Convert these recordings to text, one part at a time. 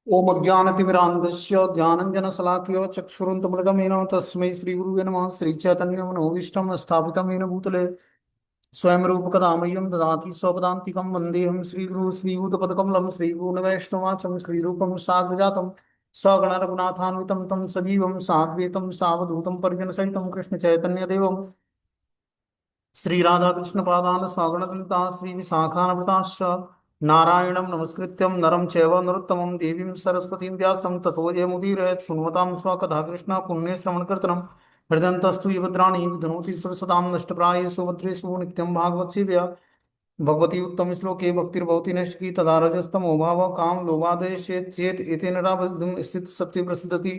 ओम अज्ञानतिमिरान्धस्य ज्ञानञ्जनशलाकयो चक्षुरुन्तमृतमेन तस्मै श्रीगुरुवे नमः। श्रीचैतन्यमनोभीष्टं स्थापितं येन भूतले स्वयं रूपकदा मह्यं ददाति स्वपदान्तिकं वन्देऽहं श्रीगुरुं श्रीभूतपदकमलं श्रीगुरुवैष्णवाचं श्रीरूपं साग्रजातं सगणरघुनाथान्वितं तं सजीवं साद्वैतं सावधूतं परिजनसहितं कृष्णचैतन्यदेवं श्री राधाकृष्ण पादान सगणललिता श्री विशाखान्विताश्च नारायणं नमस्कृत्यं नरं चैव नरोत्तमं देवीं सरस्वतीं व्यासं ततो जयमुदीरयेत् शृण्वतां स्वकथा कृष्ण पुण्यश्रवणकीर्तनं हृदयन्तस्तु ये भद्राणि विधनोति सुरसतां नष्टप्रायेषु भद्रेषु नित्यं भागवत सेव्या भगवती उत्तम श्लोके भक्तिर्भवति नैष्ठिकी तदा रजस्तमो भाव काम लोभादेश चेत एतेन रावृद्धि स्थित सत्य प्रसिद्धति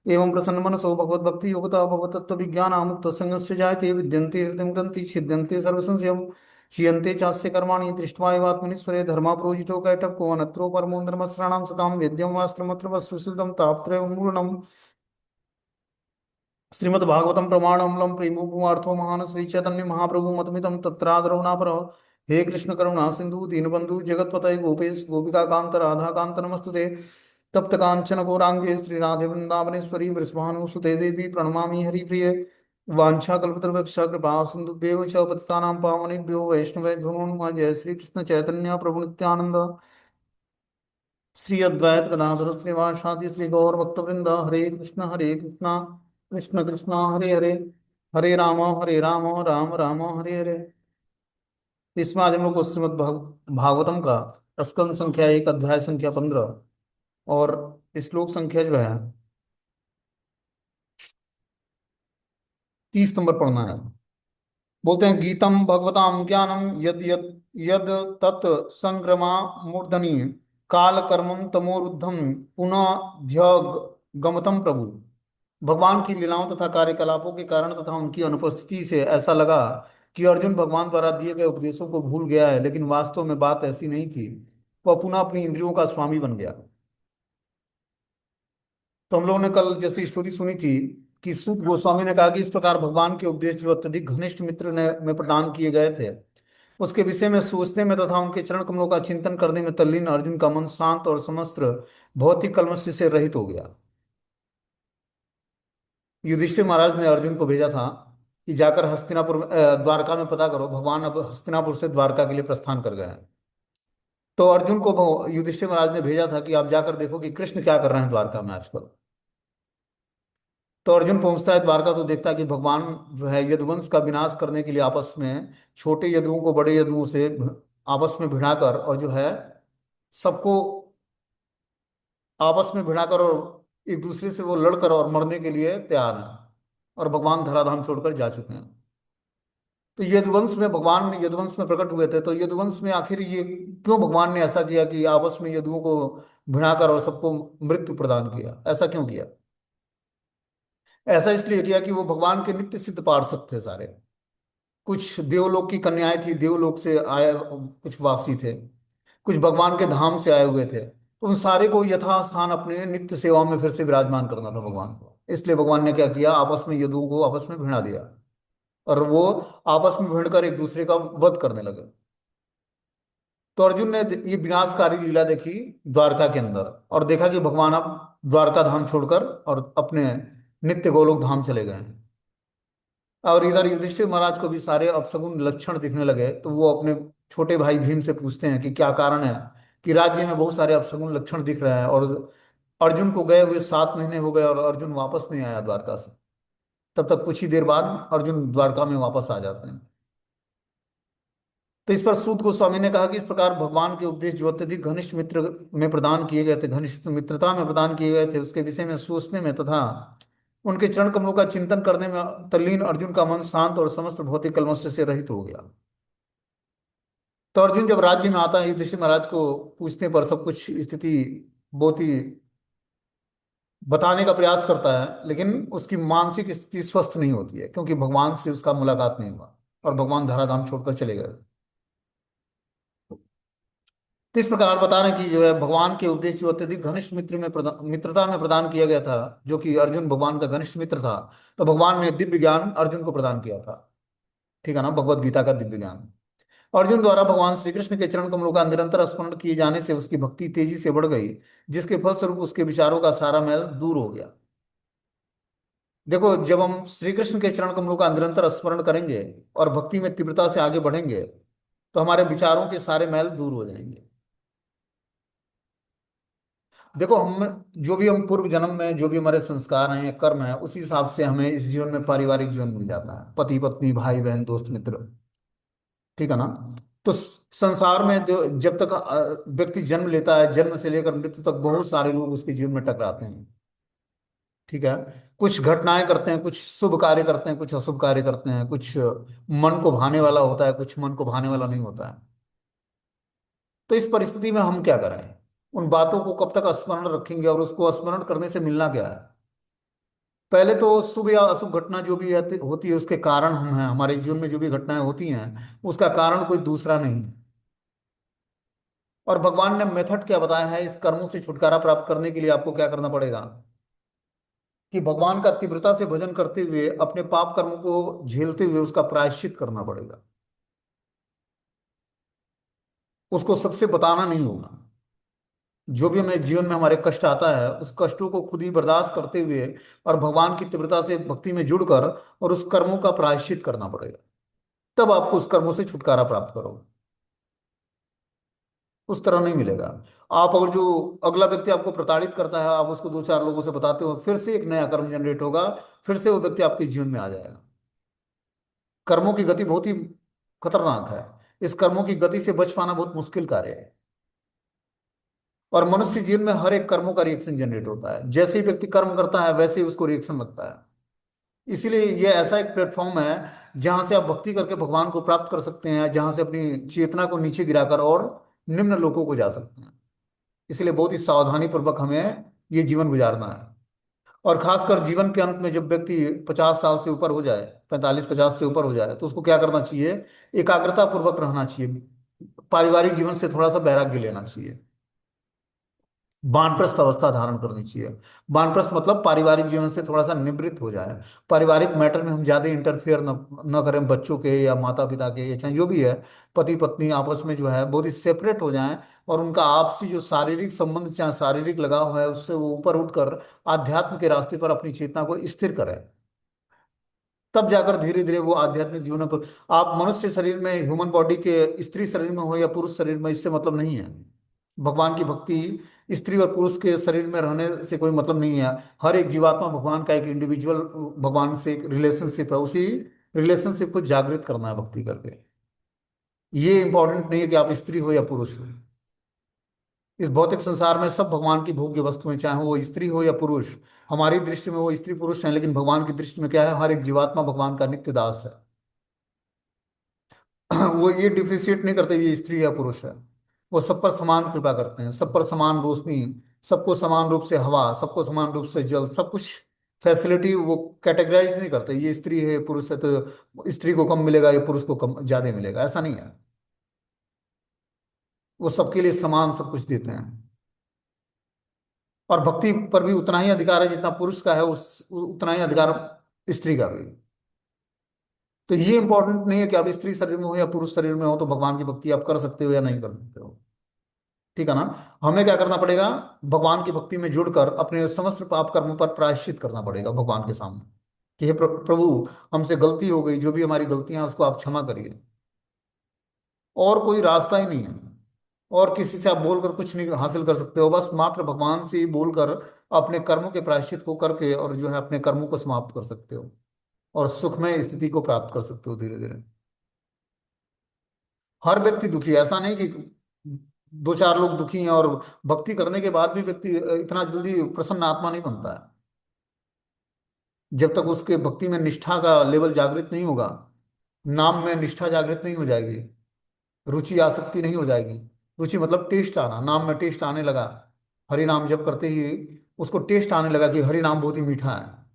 एवं प्रसन्न मनसो भगवद्भक्ति योगता भगवतत्व विज्ञान मुक्त संगस्य जायते विद्यन्ते हृदय ग्रंथि छिद्यन्ते सर्वसंशयम् क्षीयन्ते चास्य कर्माणि दृष्ट्वा एवात्मनीश्वरे धर्मा प्रोजितो कैटको अनत्रो परमो धर्मस्राणां सतां वेद्यं वास्त्रमत्र वस्तुसिद्धं तापत्रय उन्मूलनम् श्रीमद्भागवतम प्रमाणमूलम प्रेमोपमार्थो महान श्री चैतन्य महाप्रभु मतमिदम तत्रादरवनापर हे कृष्ण करुणा सिंधु दीनबंधु जगतपतये गोपेश गोपिका कांत राधा कांत नमस्तुते तप्त कांचन गौरांगे श्री राधे वृंदावनेश्वरी वृषभानुसुते देवी प्रणमामि हरिप्रिये वाञ्छाकल्पतरुभ्यश्च कृपा सिन्धुभ्येव च पतितानां पावनेभ्यो वैष्णवेभ्यो नमो नमः। जय श्री कृष्ण चैतन्य प्रभु नित्यानंद श्री अद्वैत गदाधर श्रीवासादि श्री गौर भक्तवृंद हरे कृष्णा कृष्ण कृष्णा हरे हरे राम राम राम हरे हरे। इसमें आज हम लोग को श्रीमद् भागवतम का स्कंद संख्या 1 अध्याय संख्या 15 और श्लोक संख्या जो है 30 नंबर पढ़ना है। बोलते हैं गीतम भगवताम ज्ञानम यद यद यद तत् संग्रमा मूर्धनि काल कर्मम तमोरुद्धम पुनः गमतम प्रभु। भगवान की लीलाओं तथा कार्यकलापों के कारण तथा उनकी अनुपस्थिति से ऐसा लगा कि अर्जुन भगवान द्वारा दिए गए उपदेशों को भूल गया है, लेकिन वास्तव में बात ऐसी नहीं थी। वह पुनः अपनी इंद्रियों का स्वामी बन गया। तो हम लोगों ने कल जैसी स्टोरी सुनी थी कि सूत गोस्वामी ने कहा कि इस प्रकार भगवान के उपदेश जो अत्यधिक घनिष्ठ मित्र ने में प्रदान किए गए थे, उसके विषय में सोचने में तथा उनके चरण कमलों का चिंतन करने में तल्लीन अर्जुन का मन शांत और समस्त भौतिक कल्मश से रहित हो गया। युधिष्ठिर महाराज ने अर्जुन को भेजा था कि जाकर हस्तिनापुर द्वारका में पता करो, भगवान अब हस्तिनापुर से द्वारका के लिए प्रस्थान कर गए हैं। तो अर्जुन को युधिष्ठिर महाराज ने भेजा था कि आप जाकर देखो कि कृष्ण क्या कर रहे हैं द्वारका में आजकल। तो अर्जुन पहुंचता है द्वारका तो देखता है कि भगवान जो है यदुवंश का विनाश करने के लिए आपस में छोटे यदुओं को बड़े यदुओं से आपस में भिड़ाकर और जो है सबको आपस में भिड़ाकर और एक दूसरे से वो लड़कर और मरने के लिए तैयार हैं। और भगवान धराधाम छोड़कर जा चुके हैं। तो यदुवंश में भगवान यदुवंश में प्रकट हुए थे, तो यदुवंश में आखिर ये क्यों भगवान ने ऐसा किया कि आपस में यदुओं को भिड़ाकर और सबको मृत्यु प्रदान किया? ऐसा क्यों किया? ऐसा इसलिए किया कि वो भगवान के नित्य सिद्ध पार्षद थे सारे। कुछ देवलोक की कन्याएं थी, देवलोक से आए कुछ वासी थे, कुछ भगवान के धाम से आए हुए थे। तो उन सारे को यथास्थान अपने नित्य सेवा में फिर से विराजमान करना था भगवान को। इसलिए भगवान ने क्या किया, आपस में यदुओं को आपस में भिड़ा दिया और वो आपस में भिड़कर एक दूसरे का वध करने लगे। तो अर्जुन ने ये विनाशकारी लीला देखी द्वारका के अंदर और देखा कि भगवान अब द्वारका धाम छोड़कर और अपने नित्य गोलोक धाम चले गए हैं। और इधर युधिष्ठिर महाराज को भी सारे अपशगुन लक्षण दिखने लगे। तो वो अपने छोटे भाई भीम से पूछते हैं कि क्या कारण है कि राज्य में बहुत सारे अपशगुन लक्षण दिख रहे हैं और अर्जुन को गए हुए 7 महीने हो गए और अर्जुन वापस नहीं आया द्वारका से। तब तक कुछ ही देर बाद अर्जुन द्वारका में वापस आ जाते हैं। तो इस पर सूत गोस्वामी ने कहा कि इस प्रकार भगवान के उपदेश जो अत्यधिक घनिष्ठ मित्र में प्रदान किए गए थे, घनिष्ठ मित्रता में प्रदान किए गए थे, उसके विषय में सोचने में तथा उनके चरण कमलों का चिंतन करने में तल्लीन अर्जुन का मन शांत और समस्त भौतिक कल्मश से रहित हो गया। तो अर्जुन जब राज्य में आता है, युधिष्ठिर महाराज को पूछने पर सब कुछ स्थिति बहुत ही बताने का प्रयास करता है, लेकिन उसकी मानसिक स्थिति स्वस्थ नहीं होती है क्योंकि भगवान से उसका मुलाकात नहीं हुआ और भगवान धराधाम छोड़कर चले गए। तो इस प्रकार बता रहे हैं कि जो है भगवान के उपदेश जो अत्यधिक घनिष्ठ मित्रता में प्रदान किया गया था, जो कि अर्जुन भगवान का घनिष्ठ मित्र था, तो भगवान ने दिव्य ज्ञान अर्जुन को प्रदान किया था। ठीक है ना, भगवत गीता का दिव्य ज्ञान। अर्जुन द्वारा भगवान श्री कृष्ण के चरण कमलों का निरंतर स्मरण किए जाने से उसकी भक्ति तेजी से बढ़ गई, जिसके फलस्वरूप उसके विचारों का सारा मैल दूर हो गया। देखो, जब हम श्री कृष्ण के चरण कमलों का निरंतर स्मरण करेंगे और भक्ति में तीव्रता से आगे बढ़ेंगे, तो हमारे विचारों के सारे मैल दूर हो जाएंगे। देखो, हम जो भी हम पूर्व जन्म में जो भी हमारे संस्कार हैं, कर्म है, उसी हिसाब से हमें इस जीवन में पारिवारिक जीवन मिल जाता है, पति पत्नी भाई बहन दोस्त मित्र। ठीक है ना। तो संसार में जो जब तक व्यक्ति जन्म लेता है, जन्म से लेकर मृत्यु तक बहुत सारे लोग उसके जीवन में टकराते हैं। ठीक है। कुछ घटनाएं करते हैं, कुछ शुभ कार्य करते हैं, कुछ अशुभ कार्य करते हैं, कुछ मन को भाने वाला होता है, कुछ मन को भाने वाला नहीं होता है। तो इस परिस्थिति में हम क्या करें? उन बातों को कब तक स्मरण रखेंगे, और उसको स्मरण करने से मिलना क्या है? पहले तो शुभ या अशुभ घटना जो भी होती है, उसके कारण हम हैं। हमारे जीवन में जो भी घटनाएं होती हैं, उसका कारण कोई दूसरा नहीं है। और भगवान ने मेथड क्या बताया है इस कर्मों से छुटकारा प्राप्त करने के लिए? आपको क्या करना पड़ेगा कि भगवान का तीव्रता से भजन करते हुए, अपने पाप कर्मों को झेलते हुए उसका प्रायश्चित करना पड़ेगा। उसको सबसे बताना नहीं होगा। जो भी हमें जीवन में हमारे कष्ट आता है, उस कष्टों को खुद ही बर्दाश्त करते हुए और भगवान की तीव्रता से भक्ति में जुड़कर और उस कर्मों का प्रायश्चित करना पड़ेगा। तब आपको उस कर्मों से छुटकारा प्राप्त करोगे। उस तरह नहीं मिलेगा। आप अगर जो अगला व्यक्ति आपको प्रताड़ित करता है, आप उसको दो चार लोगों से बताते हो, फिर से एक नया कर्म जनरेट होगा, फिर से वो व्यक्ति आपके जीवन में आ जाएगा। कर्मों की गति बहुत ही खतरनाक है। इस कर्मों की गति से बच पाना बहुत मुश्किल कार्य है। और मनुष्य जीवन में हर एक कर्मों का रिएक्शन जनरेट होता है। जैसे ही व्यक्ति कर्म करता है, वैसे ही उसको रिएक्शन लगता है। इसीलिए ये ऐसा एक प्लेटफॉर्म है जहां से आप भक्ति करके भगवान को प्राप्त कर सकते हैं, जहां से अपनी चेतना को नीचे गिराकर और निम्न लोकों को जा सकते हैं। इसलिए बहुत ही सावधानी पूर्वक हमें ये जीवन गुजारना है। और खासकर जीवन के अंत में जब व्यक्ति 50 साल से ऊपर हो जाए, 45-50 से ऊपर हो जाए, तो उसको क्या करना चाहिए? एकाग्रता पूर्वक रहना चाहिए। पारिवारिक जीवन से थोड़ा सा वैराग्य लेना चाहिए। वानप्रस्थ अवस्था धारण करनी चाहिए। वानप्रस्थ मतलब पारिवारिक जीवन से थोड़ा सा निवृत्त हो जाए। पारिवारिक मैटर में हम ज्यादा इंटरफेयर न करें, बच्चों के या माता पिता के या चाहे जो भी है, पति पत्नी आपस में जो है बहुत ही सेपरेट हो जाएं। और उनका आपसी जो शारीरिक संबंध, चाहे शारीरिक लगाव है, उससे वो ऊपर उठकर आध्यात्म के रास्ते पर अपनी चेतना को स्थिर करें। तब जाकर धीरे धीरे वो आध्यात्मिक जीवन पर, आप मनुष्य शरीर में, ह्यूमन बॉडी के स्त्री शरीर में हो या पुरुष शरीर में, इससे मतलब नहीं है। भगवान की भक्ति स्त्री और पुरुष के शरीर में रहने से कोई मतलब नहीं है। हर एक जीवात्मा भगवान का एक इंडिविजुअल, भगवान से एक रिलेशनशिप है। उसी रिलेशनशिप को जागृत करना है भक्ति करके। ये इंपॉर्टेंट नहीं है कि आप स्त्री हो या पुरुष हो। इस भौतिक संसार में सब भगवान की भोग्य वस्तुएं, चाहे वो स्त्री हो या पुरुष। हमारी दृष्टि में वो स्त्री पुरुष हैं, लेकिन भगवान की दृष्टि में क्या है? हर एक जीवात्मा भगवान का नित्य दास है। वो ये डिफरेंशिएट नहीं करते ये स्त्री या पुरुष है। वो सब पर समान कृपा करते हैं, सब पर समान रोशनी, सबको समान रूप से हवा, सबको समान रूप से जल, सब कुछ फैसिलिटी वो कैटेगराइज नहीं करते। ये स्त्री है पुरुष है तो स्त्री को कम मिलेगा या पुरुष को कम ज्यादा मिलेगा, ऐसा नहीं है। वो सबके लिए समान सब कुछ देते हैं। और भक्ति पर भी उतना ही अधिकार है जितना पुरुष का है, उस उतना ही अधिकार स्त्री का भी। तो ये इंपॉर्टेंट नहीं है कि आप स्त्री शरीर में हो या पुरुष शरीर में हो तो भगवान की भक्ति आप कर सकते हो या नहीं कर सकते हो। ठीक है ना। हमें क्या करना पड़ेगा? भगवान की भक्ति में जुड़कर अपने समस्त पाप कर्मों पर प्रायश्चित करना पड़ेगा भगवान के सामने कि हे प्रभु, हमसे गलती हो गई, जो भी हमारी गलतियां हैं उसको आप क्षमा करिए। और कोई रास्ता ही नहीं है। और किसी से आप बोलकर कुछ नहीं हासिल कर सकते हो, बस मात्र भगवान से ही बोलकर अपने कर्मों के प्रायश्चित को करके और जो है अपने कर्मों को समाप्त कर सकते हो और सुखमय स्थिति को प्राप्त कर सकते हो धीरे धीरे। हर व्यक्ति दुखी है, ऐसा नहीं कि दो चार लोग दुखी हैं। और भक्ति करने के बाद भी व्यक्ति इतना जल्दी प्रसन्न आत्मा नहीं बनता है। जब तक उसके भक्ति में निष्ठा का लेवल जागृत नहीं होगा, नाम में निष्ठा जागृत नहीं हो जाएगी, रुचि आसक्ति नहीं हो जाएगी। रुचि मतलब टेस्ट आना, नाम में टेस्ट आने लगा। हरि नाम जप करते ही उसको टेस्ट आने लगा कि हरि नाम बहुत ही मीठा है।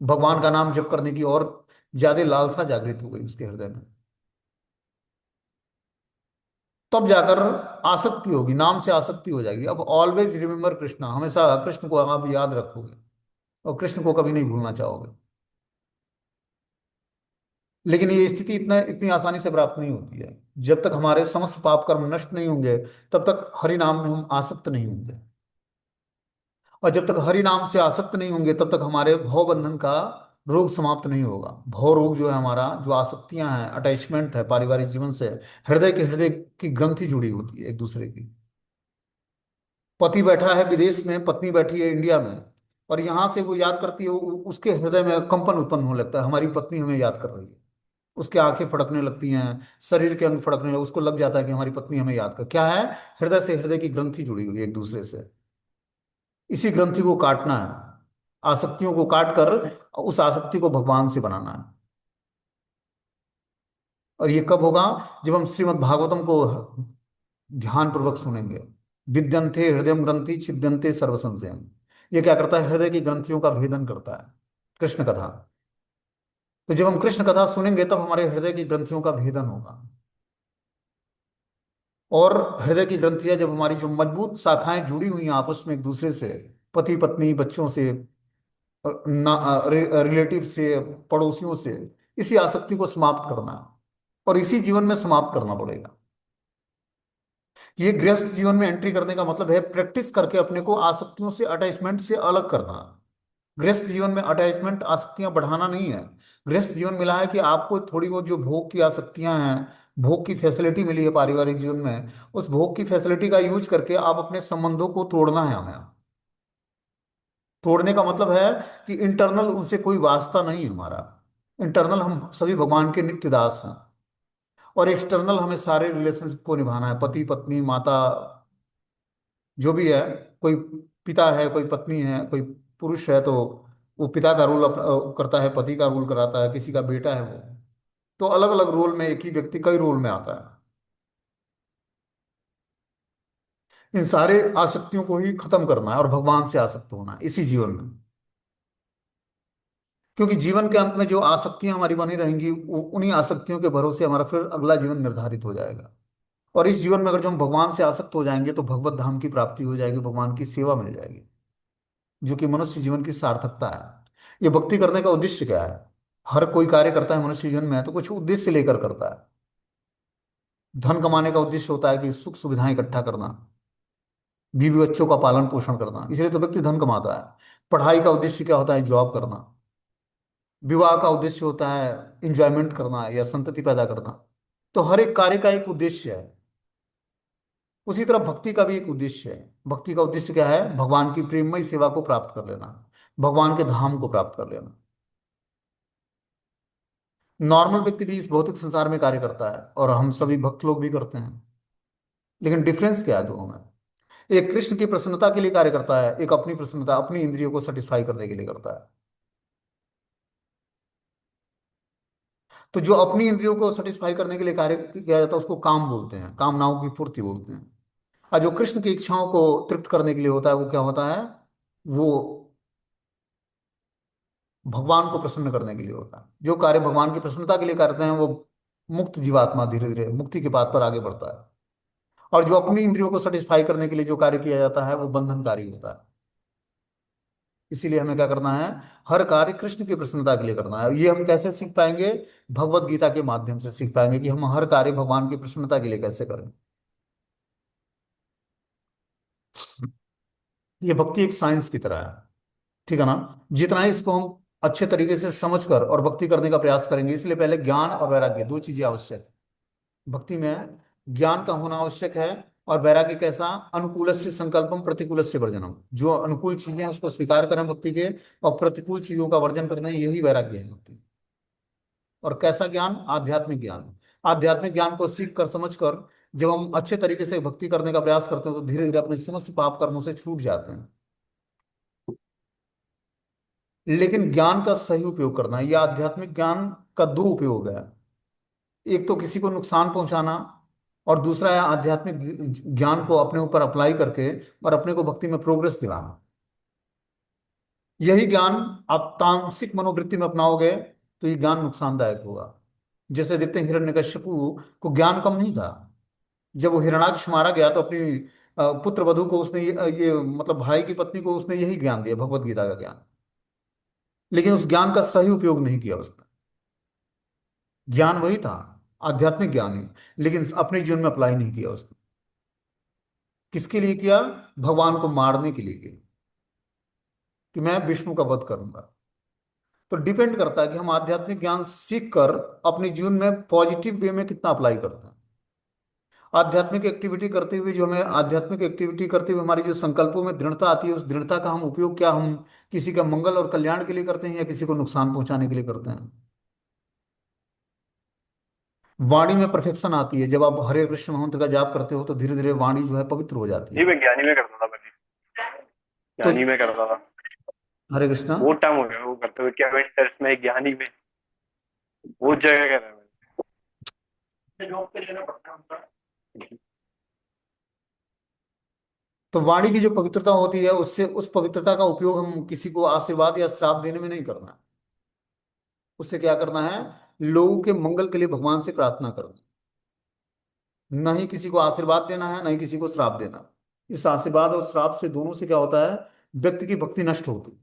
भगवान का नाम जप करने की और ज्यादा लालसा जागृत हो गई उसके हृदय में। तब जाकर आसक्ति होगी, नाम से आसक्ति हो जाएगी। अब ऑलवेज रिमेम्बर कृष्णा, हमेशा कृष्ण को आप याद रखोगे और कृष्ण को कभी नहीं भूलना चाहोगे। लेकिन ये स्थिति इतना इतनी आसानी से प्राप्त नहीं होती है। जब तक हमारे समस्त पाप कर्म नष्ट नहीं होंगे, तब तक हरि नाम में हम आसक्त नहीं होंगे। और जब तक हरि नाम से आसक्त नहीं होंगे, तब तक हमारे भव बंधन का रोग समाप्त नहीं होगा। भव रोग जो है हमारा, जो आसक्तियां हैं, अटैचमेंट है पारिवारिक जीवन से, हृदय की ग्रंथि जुड़ी होती है एक दूसरे की। पति बैठा है विदेश में, पत्नी बैठी है इंडिया में, और यहां से वो याद करती है, उसके हृदय में कंपन उत्पन्न होने लगता है, हमारी पत्नी हमें याद कर रही है। उसकी आंखें फड़कने लगती हैं, शरीर के अंग फड़कने लगते, उसको लग जाता है कि हमारी पत्नी हमें याद कर, क्या है, हृदय से हृदय की ग्रंथि जुड़ी हुई है एक दूसरे से। इसी ग्रंथि को काटना है, आसक्तियों को काट कर उस आसक्ति को भगवान से बनाना है। और ये कब होगा? जब हम श्रीमद् भागवतम को ध्यान पूर्वक सुनेंगे। विद्यन्ते हृदय ग्रंथि छिद्यन्ते सर्व संशयम। ये क्या करता है? हृदय की ग्रंथियों का भेदन करता है, कृष्ण कथा। तो जब हम कृष्ण कथा सुनेंगे, तब हमारे हृदय की ग्रंथियों का भेदन होगा। और हृदय की ग्रंथियां जब हमारी, जो मजबूत शाखाएं जुड़ी हुई हैं आपस में एक दूसरे से, पति पत्नी बच्चों से, रिलेटिव से, पड़ोसियों से, इसी आसक्ति को समाप्त करना है। और इसी जीवन में समाप्त करना पड़ेगा। ये गृहस्थ जीवन में एंट्री करने का मतलब है प्रैक्टिस करके अपने को आसक्तियों से, अटैचमेंट से अलग करना। गृहस्थ जीवन में अटैचमेंट, आसक्तियां बढ़ाना नहीं है। गृहस्थ जीवन मिला है कि आपको थोड़ी बहुत जो भोग की आसक्तियां हैं, भोग की फैसिलिटी मिली है पारिवारिक जीवन में, उस भोग की फैसिलिटी का यूज करके आप अपने संबंधों को तोड़ना है हमें। तोड़ने का मतलब है कि इंटरनल उनसे कोई वास्ता नहीं है हमारा। इंटरनल हम सभी भगवान के नित्य दास हैं। और एक्सटर्नल हमें सारे रिलेशनशिप को निभाना है, पति पत्नी माता, जो भी है। कोई पिता है, कोई पत्नी है, कोई पुरुष है, तो वो पिता का रोल करता है, पति का रोल कराता है, किसी का बेटा है वो। तो अलग अलग रोल में एक ही व्यक्ति कई रोल में आता है। इन सारे आसक्तियों को ही खत्म करना है और भगवान से आसक्त होना है इसी जीवन में। क्योंकि जीवन के अंत में जो आसक्तियां हमारी बनी रहेंगी, उन्हीं आसक्तियों के भरोसे हमारा फिर अगला जीवन निर्धारित हो जाएगा। और इस जीवन में अगर जो हम भगवान से आसक्त हो जाएंगे, तो भगवत धाम की प्राप्ति हो जाएगी, भगवान की सेवा मिल जाएगी, जो कि मनुष्य जीवन की सार्थकता है। ये भक्ति करने का उद्देश्य क्या है? हर कोई कार्य करता है मनुष्य जीवन में तो कुछ उद्देश्य लेकर करता है। धन कमाने का उद्देश्य होता है कि सुख सुविधाएं इकट्ठा करना, बीवी बच्चों का पालन पोषण करना, इसलिए तो व्यक्ति धन कमाता है। पढ़ाई का उद्देश्य क्या होता है? जॉब करना। विवाह का उद्देश्य होता है इंजॉयमेंट करना या संतति पैदा करना। तो हर एक कार्य का एक उद्देश्य है। उसी तरह भक्ति का भी एक उद्देश्य है। भक्ति का उद्देश्य क्या है? भगवान की प्रेममय सेवा को प्राप्त कर लेना, भगवान के धाम को प्राप्त कर लेना। नॉर्मल व्यक्ति भी इस भौतिक संसार में कार्य करता है, और हम सभी भक्त लोग भी करते हैं। लेकिन डिफरेंस क्या है दोनों में? एक कृष्ण की प्रसन्नता के लिए कार्य करता है, एक अपनी प्रसन्नता, अपनी इंद्रियों को सेटिस्फाई करने के लिए करता है। तो जो अपनी इंद्रियों को सेटिस्फाई करने के लिए कार्य किया जाता है, उसको काम बोलते हैं, कामनाओं की पूर्ति बोलते हैं। और जो कृष्ण की इच्छाओं को तृप्त करने के लिए होता है, वो क्या होता है? वो भगवान को प्रसन्न करने के लिए होता है। जो कार्य भगवान की प्रसन्नता के लिए करते हैं, वो मुक्त जीवात्मा धीरे धीरे मुक्ति के पाथ पर आगे बढ़ता है। और जो अपनी इंद्रियों को सेटिस्फाई करने के लिए जो कार्य किया जाता है, वो बंधनकारी होता है। इसीलिए हमें क्या करना है? हर कार्य कृष्ण की प्रसन्नता के लिए करना है। ये हम कैसे सीख पाएंगे? भगवत गीता के माध्यम से सीख पाएंगे कि हम हर कार्य भगवान की प्रसन्नता के लिए कैसे करें। ये भक्ति एक साइंस की तरह है, ठीक है ना? जितना ही इसको हम अच्छे तरीके से समझकर और भक्ति करने का प्रयास करेंगे, इसलिए पहले ज्ञान और वैराग्य, दो चीजें आवश्यक है भक्ति में। ज्ञान का होना आवश्यक है। और वैराग्य कैसा? अनुकूलस्य संकल्पम प्रतिकूलस्य वर्जनम। जो अनुकूल चीजें हैं उसको स्वीकार करें भक्ति के, और प्रतिकूल चीजों का वर्जन करना है, यही वैराग्य है भक्ति। और कैसा ज्ञान? आध्यात्मिक ज्ञान। आध्यात्मिक ज्ञान को सीख कर समझ कर जब हम अच्छे तरीके से भक्ति करने का प्रयास करते हैं, तो धीरे धीरे अपने समस्त पाप कर्मों से छूट जाते हैं। लेकिन ज्ञान का सही उपयोग करना है। यह आध्यात्मिक ज्ञान का दो उपयोग है। एक तो किसी को नुकसान पहुंचाना, और दूसरा है आध्यात्मिक ज्ञान को अपने ऊपर अप्लाई करके और अपने को भक्ति में प्रोग्रेस दिलाना। यही ज्ञान आप तामसिक मनोवृत्ति में अपनाओगे, तो ये ज्ञान नुकसानदायक होगा। जैसे देखते हैं, हिरण्यकश्यपु को ज्ञान कम नहीं था। जब वो हिरणाक्ष मारा गया, तो अपनी पुत्र वधू को उसने ये मतलब भाई की पत्नी को उसने यही ज्ञान दिया, भगवत गीता का ज्ञान। लेकिन उस ज्ञान का सही उपयोग नहीं किया उसने। ज्ञान वही था, आध्यात्मिक ज्ञान ही, लेकिन अपने जीवन में अप्लाई नहीं किया उसने। किसके लिए किया? भगवान को मारने के लिए किया, कि मैं विष्णु का वध करूंगा। तो डिपेंड करता है कि हम आध्यात्मिक ज्ञान सीख कर अपने जीवन में पॉजिटिव वे में कितना अप्लाई करते हैं। आध्यात्मिक एक्टिविटी करते हुए जो हमें आध्यात्मिक एक्टिविटी करते हुए हमारी जो संकल्पों में दृढ़ता आती है, उस दृढ़ता का हम उपयोग क्या हम किसी का मंगल और कल्याण के लिए करते हैं या किसी को नुकसान पहुंचाने के लिए करते हैं? वाणी में परफेक्शन आती है जब आप हरे कृष्ण मंत्र का जाप करते हो, तो धीरे धीरे वाणी जो है पवित्र हो जाती जी है। मैं ज्ञानी में करता था पहले। तो ज्ञानी में करता था। हरे कृष्णा। बहुत टाइम हो गया वो करते हुए, क्या मैं इंटरेस्ट में ज्ञानी में बहुत जगह कर रहा है जॉब पे लेना पड़ता है। तो वाणी की जो पवित्रता होती है, उससे उस पवित्रता का उपयोग हम किसी को आशीर्वाद या श्राप देने में नहीं करना है। उससे क्या करना है? लोगों के मंगल के लिए भगवान से प्रार्थना करना। न ही किसी को आशीर्वाद देना है, न ही किसी को श्राप देना। इस आशीर्वाद और श्राप से, दोनों से क्या होता है? व्यक्ति की भक्ति नष्ट होती है।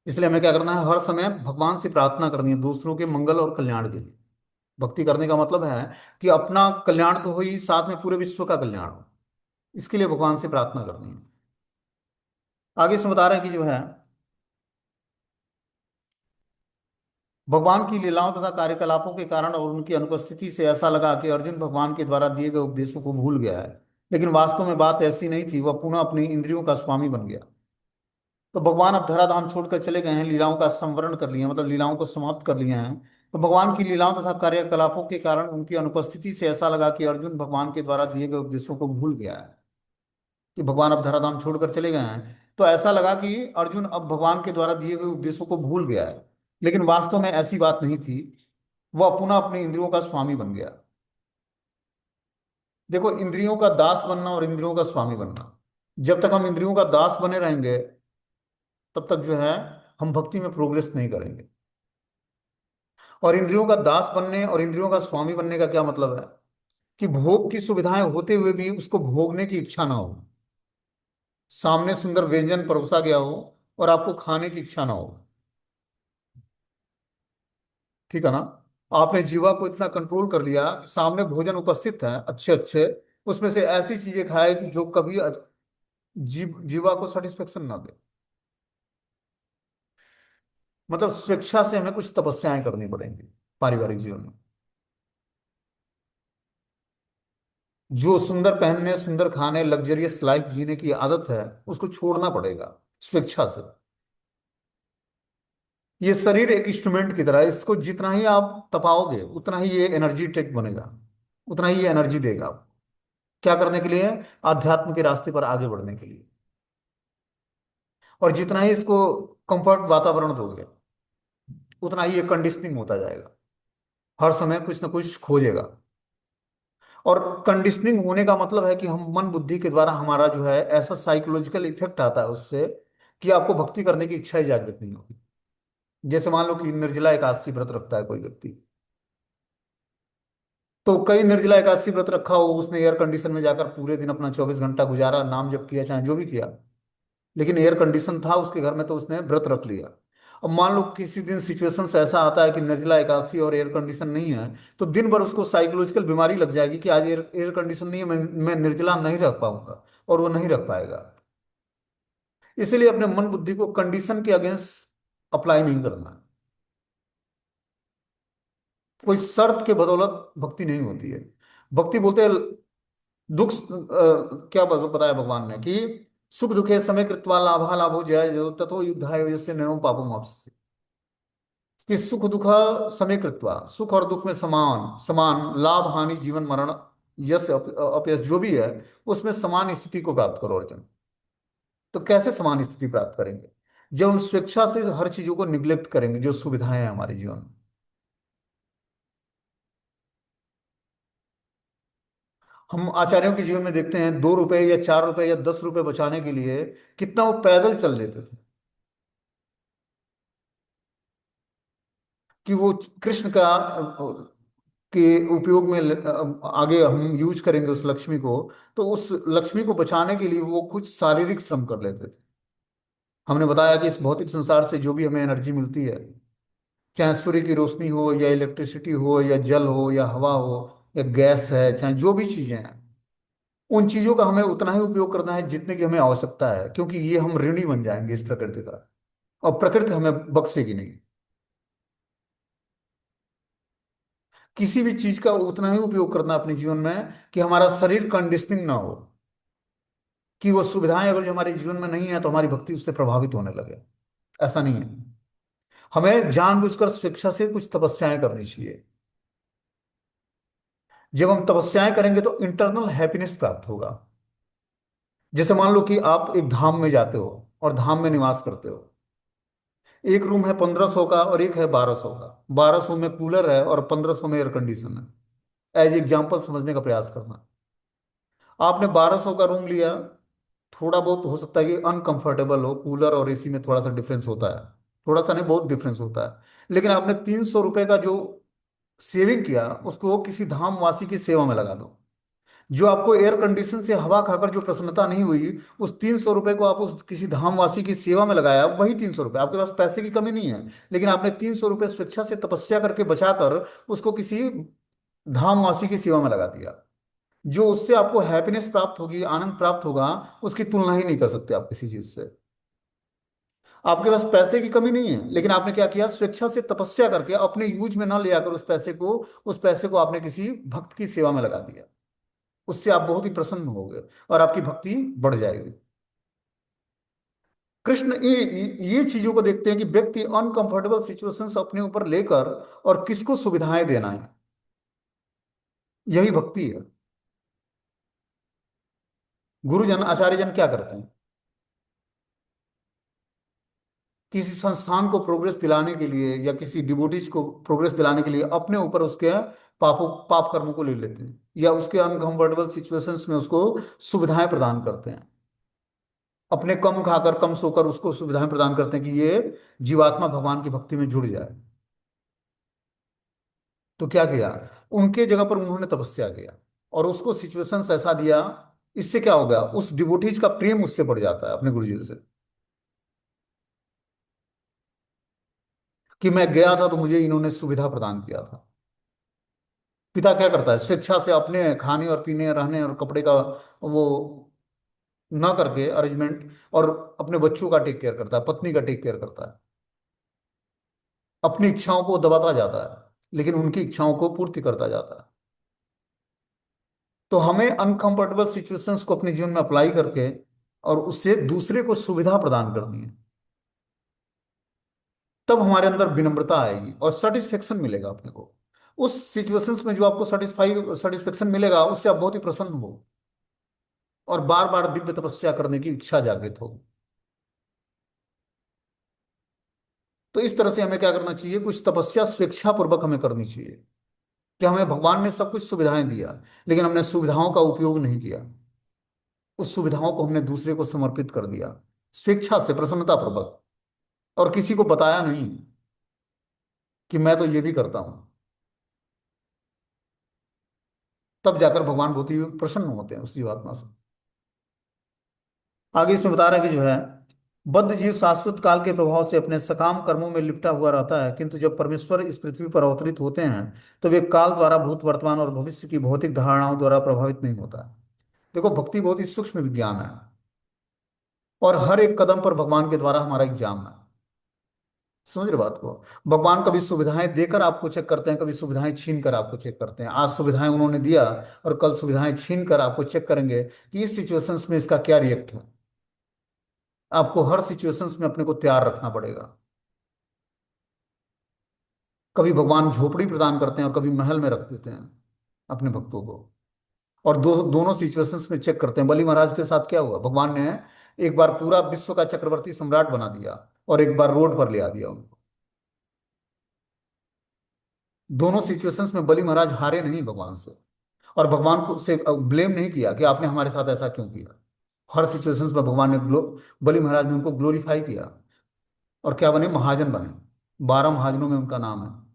इसलिए हमें क्या करना है? हर समय भगवान से प्रार्थना करनी है दूसरों के मंगल और कल्याण के लिए। भक्ति करने का मतलब है कि अपना कल्याण तो हो ही, साथ में पूरे विश्व का कल्याण हो। इसके लिए भगवान से प्रार्थना करनी है। आगे इसमें बता रहे हैं कि जो है, भगवान की लीलाओं तथा कार्यकलापों के कारण और उनकी अनुपस्थिति से ऐसा लगा कि अर्जुन भगवान के द्वारा दिए गए उपदेशों को भूल गया है। लेकिन वास्तव में बात ऐसी नहीं थी, वह पुनः अपनी इंद्रियों का स्वामी बन गया। तो भगवान अब धराधाम छोड़कर चले गए हैं, लीलाओं का संवरण कर लिया, मतलब लीलाओं को समाप्त कर लिया है। तो भगवान की लीलाओं तथा कार्यकलापों के कारण उनकी अनुपस्थिति से ऐसा लगा कि अर्जुन भगवान के द्वारा दिए गए उपदेशों को भूल गया है, कि भगवान अब धराधाम छोड़कर चले गए हैं। तो ऐसा लगा कि अर्जुन अब भगवान के द्वारा दिए गए उपदेशों को भूल गया है। लेकिन वास्तव में ऐसी बात नहीं थी, वह पुनः अपनी इंद्रियों का स्वामी बन गया। देखो, इंद्रियों का दास बनना और इंद्रियों का स्वामी बनना, जब तक हम इंद्रियों का दास बने रहेंगे, तब तक जो है हम भक्ति में प्रोग्रेस नहीं करेंगे। और इंद्रियों का दास बनने और इंद्रियों का स्वामी बनने का क्या मतलब है? कि भोग की सुविधाएं होते हुए भी उसको भोगने की इच्छा ना हो। सामने सुंदर व्यंजन परोसा गया हो और आपको खाने की इच्छा ना हो। ठीक है ना? आपने जीवा को इतना कंट्रोल कर लिया कि सामने भोजन उपस्थित है अच्छे अच्छे, उसमें से ऐसी चीजें खाए कि जो कभी जीवा को सेटिस्फेक्शन ना दे। मतलब स्वेच्छा से हमें कुछ तपस्याएं करनी पड़ेंगी पारिवारिक जीवन में। जो सुंदर पहनने, सुंदर खाने, लग्जरियस लाइफ जीने की आदत है, उसको छोड़ना पड़ेगा स्वेच्छा से। ये शरीर एक इंस्ट्रूमेंट की तरह है, इसको जितना ही आप तपाओगे उतना ही ये एनर्जी टेक बनेगा, उतना ही ये एनर्जी देगा आपको। क्या करने के लिए? आध्यात्म के रास्ते पर आगे बढ़ने के लिए। और जितना ही इसको कंफर्ट वातावरण दोगे, उतना ही ये कंडीशनिंग होता जाएगा, हर समय कुछ ना कुछ खोजेगा। और कंडीशनिंग होने का मतलब है कि हम मन बुद्धि के द्वारा, हमारा जो है ऐसा साइकोलॉजिकल इफेक्ट आता है उससे, कि आपको भक्ति करने की इच्छा ही जागृत नहीं होगी। जैसे मान लो कि निर्जला एकादशी व्रत रखता है कोई व्यक्ति, तो कई निर्जला एकादशी व्रत रखा हो, उसने एयर कंडीशन में जाकर पूरे दिन अपना 24 घंटा गुजारा, नाम जप किया, चाहे जो भी किया, लेकिन एयर कंडीशन था उसके घर में तो उसने व्रत रख लिया। अब मान लो किसी दिन सिचुएशन ऐसा आता है कि निर्जला एकादशी और एयर कंडीशन नहीं है, तो दिन भर उसको साइकोलॉजिकल बीमारी लग जाएगी कि आज एयर कंडीशन नहीं है, मैं निर्जला नहीं रख पाऊंगा, और वो नहीं रख पाएगा। इसलिए अपने मन बुद्धि को कंडीशन के अगेंस्ट अप्लाई नहीं करना है। कोई शर्त के बदौलत भक्ति नहीं होती है। भक्ति बोलते हैं दुख, क्या बताया भगवान ने कि सुख दुखे समय कृत्वा लाभा लाभो जय जयो ततो युद्धाय यस्य नयो पापम वाप्स्यति। कि सुख दुख समय कृत्वा, सुख और दुख में समान समान, लाभ हानि जीवन मरण, यश अपयश जो भी है, उसमें समान स्थिति को प्राप्त करो अर्जुन। तो कैसे समान स्थिति प्राप्त करेंगे? जब हम स्वेच्छा से हर चीजों को निग्लेक्ट करेंगे जो सुविधाएं हैं हमारे जीवन में। हम आचार्यों के जीवन में देखते हैं, 2 रुपए या 4 रुपए या 10 रुपए बचाने के लिए कितना वो पैदल चल लेते थे, कि वो कृष्ण का के उपयोग में आगे हम यूज करेंगे उस लक्ष्मी को। तो उस लक्ष्मी को बचाने के लिए वो कुछ शारीरिक श्रम कर लेते थे। हमने बताया कि इस भौतिक संसार से जो भी हमें एनर्जी मिलती है, चाहे सूर्य की रोशनी हो या इलेक्ट्रिसिटी हो या जल हो या हवा हो या गैस है, चाहे जो भी चीजें हैं, उन चीजों का हमें उतना ही उपयोग करना है जितने की हमें आवश्यकता है, क्योंकि ये हम ऋणी बन जाएंगे इस प्रकृति का, और प्रकृति हमें बख्शेगी नहीं। किसी भी चीज का उतना ही उपयोग करना अपने जीवन में कि हमारा शरीर कंडीशनिंग ना हो, कि वो सुविधाएं अगर जो हमारे जीवन में नहीं है तो हमारी भक्ति उससे प्रभावित होने लगे। ऐसा नहीं है। हमें जानबूझकर स्वेच्छा से कुछ तपस्याएं करनी चाहिए। जब हम तपस्याएं करेंगे तो इंटरनल हैप्पीनेस प्राप्त होगा। जैसे मान लो कि आप एक धाम में जाते हो और धाम में निवास करते हो। एक रूम है 1500 का और एक है 1200 का। 1200 में कूलर है और 1500 में एयर कंडीशन है। एज एग्जाम्पल समझने का प्रयास करना। आपने 1200 का रूम लिया, थोड़ा बहुत हो सकता है कि अनकंफर्टेबल हो, कूलर और एसी में थोड़ा सा डिफरेंस होता है, थोड़ा सा नहीं बहुत डिफरेंस होता है, लेकिन आपने 300 रुपए का जो सेविंग किया उसको किसी धामवासी की सेवा में लगा दो। जो आपको एयर कंडीशन से हवा खाकर जो प्रसन्नता नहीं हुई, उस 300 रुपए को आप उस किसी धामवासी की सेवा में लगाया, वही 300 रुपए, आपके पास पैसे की कमी नहीं है, लेकिन आपने 300 रुपए स्वेच्छा से तपस्या करके बचाकर उसको किसी धामवासी की सेवा में लगा दिया। जो उससे आपको हैप्पीनेस प्राप्त होगी, आनंद प्राप्त होगा, उसकी तुलना ही नहीं कर सकते आप किसी चीज से। आपके पास पैसे की कमी नहीं है, लेकिन आपने क्या किया, स्वेच्छा से तपस्या करके अपने यूज में ना ले आकर उस पैसे को आपने किसी भक्त की सेवा में लगा दिया। उससे आप बहुत ही प्रसन्न होगे और आपकी भक्ति बढ़ जाएगी। कृष्ण ये चीजों को देखते हैं कि व्यक्ति अनकंफर्टेबल सिचुएशंस अपने ऊपर लेकर और किसको सुविधाएं देना है, यही भक्ति है। गुरुजन आचार्यजन क्या करते हैं, किसी संस्थान को प्रोग्रेस दिलाने के लिए या किसी डिवोटीज को प्रोग्रेस दिलाने के लिए अपने ऊपर उसके पाप कर्मों को ले लेते हैं, या उसके अनकंफर्टेबल सिचुएशंस में उसको सुविधाएं प्रदान करते हैं। अपने कम खाकर कम सोकर उसको सुविधाएं प्रदान करते हैं कि ये जीवात्मा भगवान की भक्ति में जुड़ जाए। तो क्या किया, उनके जगह पर उन्होंने तपस्या किया और उसको सिचुएशंस ऐसा दिया। इससे क्या हो गया, उस डिवोटीज का प्रेम उससे बढ़ जाता है अपने गुरुजी से, कि मैं गया था तो मुझे इन्होंने सुविधा प्रदान किया था। पिता क्या करता है, स्वेच्छा से अपने खाने और पीने रहने और कपड़े का वो ना करके अरेंजमेंट, और अपने बच्चों का टेक केयर करता है, पत्नी का टेक केयर करता है। अपनी इच्छाओं को दबाता जाता है लेकिन उनकी इच्छाओं को पूर्ति करता जाता है। तो हमें अनकंफर्टेबल सिचुएशंस को अपने जीवन में अप्लाई करके और उससे दूसरे को सुविधा प्रदान करनी है। तब हमारे अंदर विनम्रता आएगी और सेटिस्फेक्शन मिलेगा अपने को। उस सिचुएशंस में जो आपको सेटिस्फेक्शन मिलेगा उससे आप बहुत ही प्रसन्न हो और बार बार दिव्य तपस्या करने की इच्छा जागृत हो। तो इस तरह से हमें क्या करना चाहिए, कुछ तपस्या स्वेच्छा पूर्वक हमें करनी चाहिए, कि हमें भगवान ने सब कुछ सुविधाएं दिया लेकिन हमने सुविधाओं का उपयोग नहीं किया। उस सुविधाओं को हमने दूसरे को समर्पित कर दिया स्वेच्छा से, प्रसन्नता पूर्वक, और किसी को बताया नहीं कि मैं तो ये भी करता हूं। तब जाकर भगवान बहुत ही प्रसन्न होते हैं उस जीवात्मा से। आगे इसमें बता रहा है कि जो है, बद्ध जीव शाश्वत काल के प्रभाव से अपने सकाम कर्मों में लिपटा हुआ रहता है, किंतु जब परमेश्वर इस पृथ्वी पर अवतरित होते हैं तो वे काल द्वारा भूत वर्तमान और भविष्य की भौतिक धारणाओं द्वारा प्रभावित नहीं होता। देखो, भक्ति बहुत ही सूक्ष्म विज्ञान है और हर एक कदम पर भगवान के द्वारा हमारा एग्जाम है। समझ रहे बात को। भगवान कभी सुविधाएं देकर आपको चेक करते हैं, कभी सुविधाएं छीन कर आपको चेक करते हैं। आज सुविधाएं उन्होंने दिया और कल सुविधाएं छीन कर आपको चेक करेंगे कि इस सिचुएशंस में इसका क्या रिएक्ट है। आपको हर सिचुएशंस में अपने को तैयार रखना पड़ेगा। कभी भगवान झोपड़ी प्रदान करते हैं और कभी महल में रख देते हैं अपने भक्तों को। और दोनों सिचुएशंस में चेक करते हैं। बलि महाराज के साथ क्या हुआ, भगवान ने एक बार पूरा विश्व का चक्रवर्ती सम्राट बना दिया और एक बार रोड पर ले आ दिया उनको। दोनों सिचुएशंस में बलि महाराज हारे नहीं भगवान से, और भगवान को से ब्लेम नहीं किया कि आपने हमारे साथ ऐसा क्यों किया। हर सिचुएशंस में भगवान ने बलि महाराज ने उनको ग्लोरीफाई किया और क्या बने, महाजन बने। 12 महाजनों में उनका नाम है।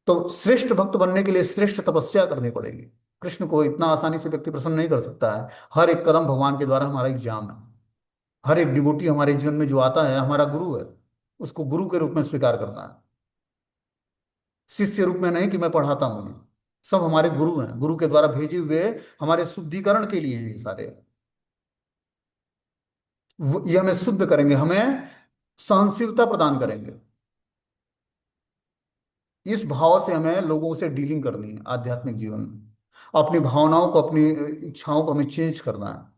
तो श्रेष्ठ भक्त बनने के लिए श्रेष्ठ तपस्या करनी पड़ेगी। कृष्ण को इतना आसानी से व्यक्ति प्रसन्न नहीं कर सकता है। हर एक कदम भगवान के द्वारा हमारा एग्जाम है। हर एक डिवोटी हमारे जीवन में जो आता है हमारा गुरु है। उसको गुरु के रूप में स्वीकार करना है। शिष्य रूप में नहीं कि मैं पढ़ाता हूँ ये। सब हमारे गुरु हैं, गुरु के द्वारा भेजे हुए, हमारे शुद्धिकरण के लिए हैं ये सारे। ये हमें शुद्ध करेंगे, हमें सहनशीलता प्रदान करेंगे। इस भाव से हमें लोगों से डीलिंग करनी है आध्यात्मिक जीवन में। अपनी भावनाओं को, अपनी इच्छाओं को हमें चेंज करना है।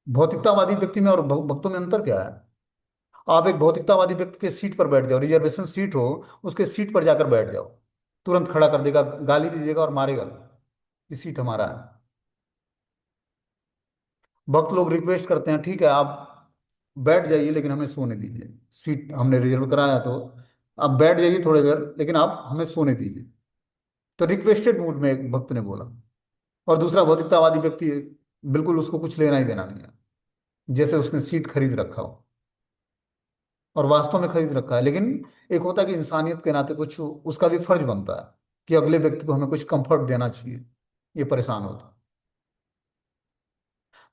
भौतिकतावादी व्यक्ति में और भक्तों में अंतर क्या है? आप एक भौतिकतावादी व्यक्ति के सीट पर बैठ जाओ, रिजर्वेशन सीट हो, उसके सीट पर जाकर बैठ जाओ, तुरंत खड़ा कर देगा, गाली दीजिएगा और मारेगा, ये सीट हमारा है। भक्त लोग रिक्वेस्ट करते हैं, ठीक है आप बैठ जाइए लेकिन हमें सोने दीजिए, सीट हमने रिजर्व कराया तो आप बैठ जाइए थोड़ी देर, लेकिन आप हमें सोने दीजिए। तो रिक्वेस्टेड मूड में एक भक्त ने बोला। और दूसरा भौतिकतावादी व्यक्ति, बिल्कुल उसको कुछ लेना ही देना नहीं है, जैसे उसने सीट खरीद रखा हो, और वास्तव में खरीद रखा है। लेकिन एक होता है कि इंसानियत के नाते कुछ उसका भी फर्ज बनता है कि अगले व्यक्ति को हमें कुछ कंफर्ट देना चाहिए, ये परेशान होता।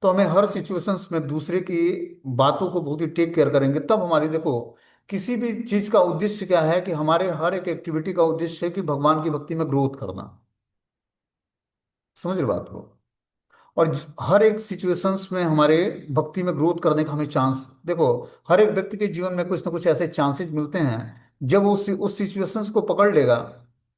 तो हमें हर सिचुएशंस में दूसरे की बातों को बहुत ही टेक केयर करेंगे, तब हमारी, देखो, किसी भी चीज का उद्देश्य क्या है, कि हमारे हर एक एक्टिविटी का उद्देश्य है कि भगवान की भक्ति में ग्रोथ करना। समझ रहे बात को? और हर एक सिचुएशंस में हमारे भक्ति में ग्रोथ करने का हमें चांस, देखो, हर एक व्यक्ति के जीवन में कुछ ना कुछ ऐसे चांसेस मिलते हैं, जब वो उस सिचुएशंस को पकड़ लेगा,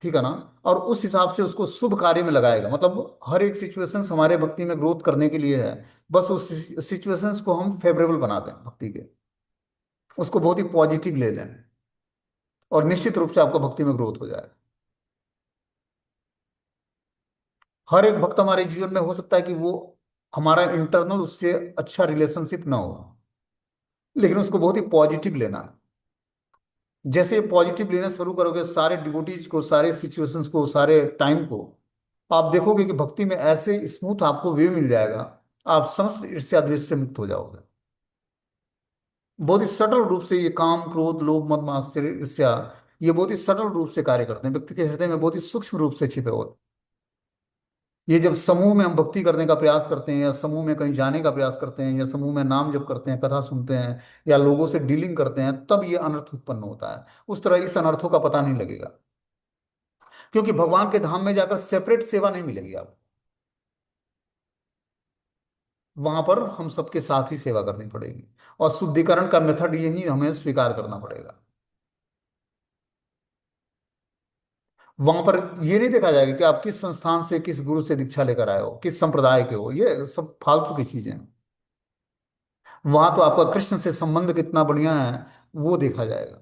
ठीक है ना, और उस हिसाब से उसको शुभ कार्य में लगाएगा। मतलब हर एक सिचुएशंस हमारे भक्ति में ग्रोथ करने के लिए है, बस उस सिचुएशंस को हम फेवरेबल बना दें भक्ति के, उसको बहुत ही पॉजिटिव ले लें, और निश्चित रूप से आपको भक्ति में ग्रोथ हो जाए। हर एक भक्त हमारे जीवन में हो सकता है कि वो हमारा इंटरनल उससे अच्छा रिलेशनशिप ना हो, लेकिन उसको बहुत ही पॉजिटिव लेना है। जैसे पॉजिटिव लेना शुरू करोगे सारे डिवोटीज को, सारे सिचुएशंस को, सारे टाइम को, आप देखोगे कि भक्ति में ऐसे स्मूथ आपको वे मिल जाएगा, आप समस्त ईर्ष्या द्वेष से मुक्त हो जाओगे। बहुत ही सटल रूप से ये काम, क्रोध, लोभ, मद, मात्सर्य, ईर्ष्या, ये बहुत ही सटल रूप से कार्य करते हैं व्यक्ति के हृदय में, बहुत ही सूक्ष्म रूप से छिपे होते हैं। ये जब समूह में हम भक्ति करने का प्रयास करते हैं, या समूह में कहीं जाने का प्रयास करते हैं, या समूह में नाम जप करते हैं, कथा सुनते हैं, या लोगों से डीलिंग करते हैं, तब ये अनर्थ उत्पन्न होता है। उस तरह इस अनर्थों का पता नहीं लगेगा, क्योंकि भगवान के धाम में जाकर सेपरेट सेवा नहीं मिलेगी आपको। वहां पर हम सबके साथ ही सेवा करनी पड़ेगी, और शुद्धिकरण का मेथड यही हमें स्वीकार करना पड़ेगा। वहां पर ये नहीं देखा जाएगा कि आप किस संस्थान से, किस गुरु से दीक्षा लेकर आए हो, किस संप्रदाय के हो, ये सब फालतू की चीजें हैं। वहां तो आपका कृष्ण से संबंध कितना बढ़िया है वो देखा जाएगा।